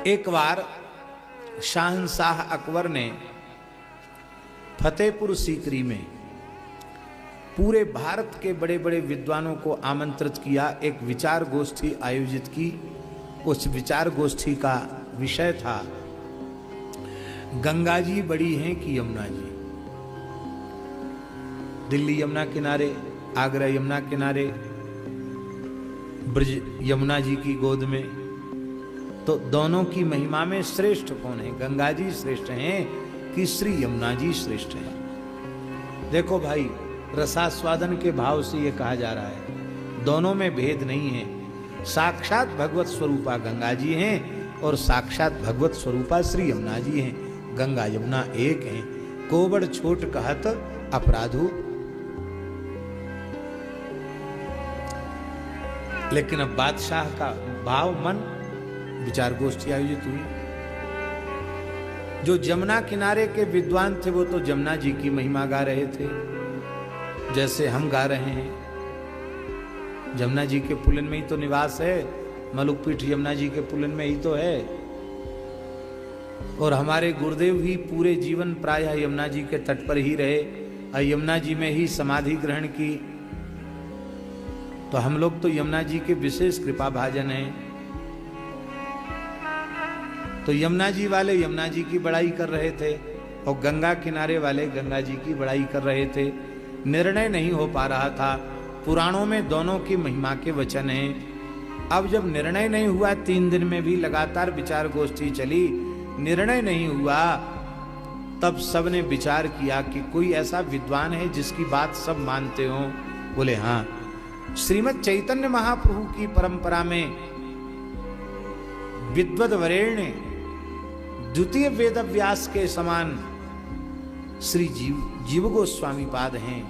एक बार शाहनशाह अकबर ने फतेहपुर सीकरी में पूरे भारत के बड़े बड़े विद्वानों को आमंत्रित किया। एक विचार गोष्ठी आयोजित की। उस विचार गोष्ठी का विषय था गंगा जी बड़ी हैं कि यमुना जी। दिल्ली यमुना किनारे, आगरा यमुना किनारे, ब्रज यमुना जी की गोद में, तो दोनों की महिमा में श्रेष्ठ कौन है? गंगा जी श्रेष्ठ हैं कि श्री यमुना जी श्रेष्ठ हैं? देखो भाई, रसास्वादन के भाव से यह कहा जा रहा है, दोनों में भेद नहीं है। साक्षात भगवत स्वरूपा गंगा जी हैं और साक्षात भगवत स्वरूपा श्री यमुना जी हैं। गंगा यमुना एक हैं, कोबड़ छोट कहत अपराधु। लेकिन अब बादशाह का भाव मन विचार गोष्ठी आयोजित हुई। जो जमुना किनारे के विद्वान थे वो तो जमुना जी की महिमा गा रहे थे, जैसे हम गा रहे हैं। जमुना जी के पुलन में ही तो निवास है, मलुकपीठ यमुना जी के पुलन में ही तो है। और हमारे गुरुदेव भी पूरे जीवन प्रायः यमुना जी के तट पर ही रहे और यमुना जी में ही समाधि ग्रहण की। तो हम लोग तो यमुना जी के विशेष कृपा भाजन हैं। तो यमुना जी वाले यमुना जी की बड़ाई कर रहे थे और गंगा किनारे वाले गंगा जी की बड़ाई कर रहे थे। निर्णय नहीं हो पा रहा था। पुराणों में दोनों की महिमा के वचन हैं। अब जब निर्णय नहीं हुआ, 3 दिन में भी लगातार विचार गोष्ठी चली, निर्णय नहीं हुआ, तब सबने विचार किया कि कोई ऐसा विद्वान है जिसकी बात सब मानते हो? बोले हाँ। श्रीमद् चैतन्य महाप्रभु की परंपरा में विद्वद वरेण्य द्वितीय वेद व्यास के समान श्री जीव गोस्वामी पाद हैं,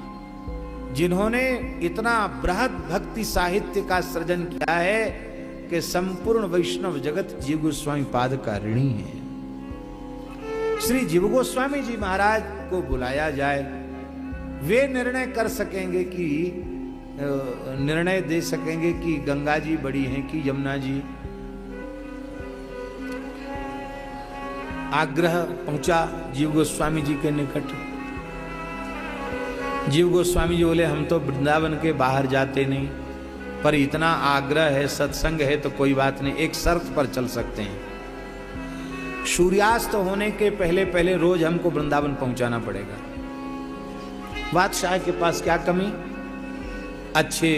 जिन्होंने इतना बृहद भक्ति साहित्य का सृजन किया है कि संपूर्ण वैष्णव जगत जीव गोस्वामी पाद का ऋणी है। श्री जीव गोस्वामी जी महाराज को बुलाया जाए, वे निर्णय कर सकेंगे कि निर्णय दे सकेंगे कि गंगा जी बड़ी हैं कि यमुना जी। आग्रह पहुंचा जीव गोस्वामी जी के निकट। जीव गोस्वामी जी बोले, हम तो वृंदावन के बाहर जाते नहीं, पर इतना आग्रह है, सत्संग है, तो कोई बात नहीं, एक शर्त पर चल सकते हैं। सूर्यास्त होने के पहले पहले रोज हमको वृंदावन पहुंचाना पड़ेगा। बादशाह के पास क्या कमी? अच्छे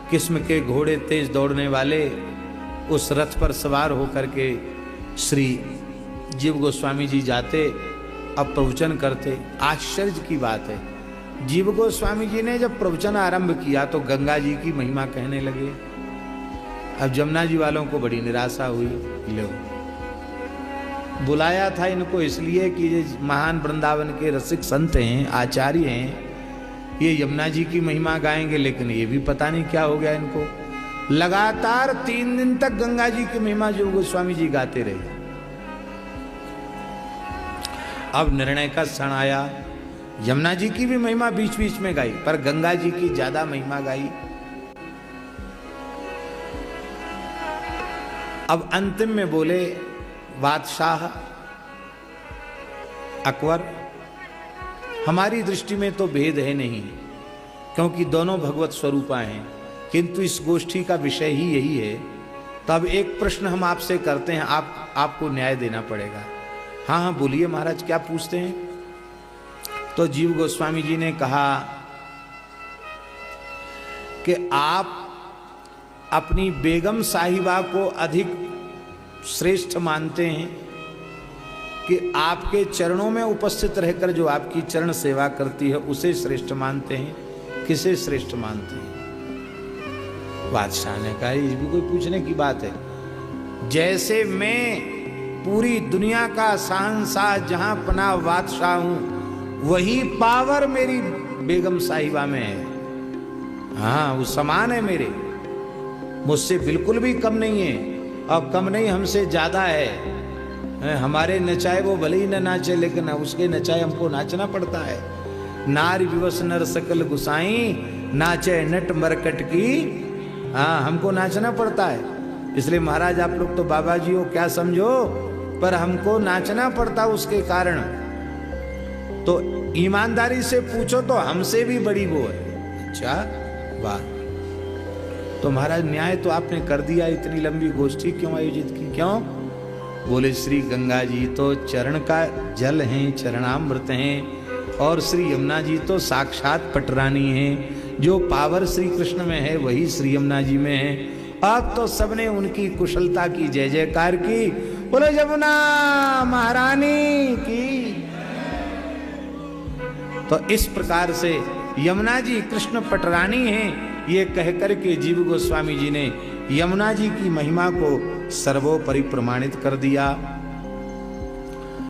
किस्म के घोड़े, तेज दौड़ने वाले, उस रथ पर सवार होकर के श्री जीव गोस्वामी जी जाते, अब प्रवचन करते। आश्चर्य की बात है, जीव गोस्वामी जी ने जब प्रवचन आरंभ किया तो गंगा जी की महिमा कहने लगे। अब जमुना जी वालों को बड़ी निराशा हुई। लो, बुलाया था इनको इसलिए कि ये महान वृंदावन के रसिक संत हैं, आचार्य हैं, ये यमुना जी की महिमा गाएंगे, लेकिन ये भी पता नहीं क्या हो गया इनको। लगातार 3 दिन तक गंगा जी की महिमा जीव गोस्वामी जी गाते रहे। अब निर्णय का क्षण आया। यमुना जी की भी महिमा बीच बीच में गाई, पर गंगा जी की ज्यादा महिमा गाई। अब अंतिम में बोले बादशाह अकबर, हमारी दृष्टि में तो भेद है नहीं, क्योंकि दोनों भगवत स्वरूपा हैं, किंतु इस गोष्ठी का विषय ही यही है। तब एक प्रश्न हम आपसे करते हैं, आपको न्याय देना पड़ेगा। हाँ हाँ बोलिए महाराज, क्या पूछते हैं? तो जीव गोस्वामी जी ने कहा कि आप अपनी बेगम साहिबा को अधिक श्रेष्ठ मानते हैं कि आपके चरणों में उपस्थित रहकर जो आपकी चरण सेवा करती है उसे श्रेष्ठ मानते हैं? किसे श्रेष्ठ मानते हैं? बादशाह ने कहा, ये भी कोई पूछने की बात है? जैसे मैं पूरी दुनिया का शहंशाह जहां पनाह बादशाह हूं, वही पावर मेरी बेगम साहिबा में है। हाँ, वो समान है मेरे, मुझसे बिल्कुल भी कम नहीं है, और कम नहीं हमसे ज्यादा है। हमारे नचाए वो भले ही न नाचे, लेकिन उसके नचाए हमको नाचना पड़ता है। नारी विवश नर सकल गुसाई, नाचे नट मरकट की। हाँ, हमको नाचना पड़ता है। इसलिए महाराज आप लोग तो बाबा जी हो क्या समझो, पर हमको नाचना पड़ता उसके कारण। तो ईमानदारी से पूछो तो हमसे भी बड़ी वो है। अच्छा वाह, तो महाराज न्याय तो आपने कर दिया, इतनी लंबी गोष्ठी क्यों आयोजित की, क्यों? बोले श्री गंगा जी तो चरण का जल हैं, चरणामृत हैं, और श्री यमुना जी तो साक्षात पटरानी हैं। जो पावर श्री कृष्ण में है वही श्री यमुना जी में है। अब तो सबने उनकी कुशलता की जय जयकार की। बोले यमुना महारानी की। तो इस प्रकार से यमुना जी कृष्ण पटरानी हैं, ये कह करके जीव गोस्वामी जी ने यमुना जी की महिमा को सर्वोपरि प्रमाणित कर दिया।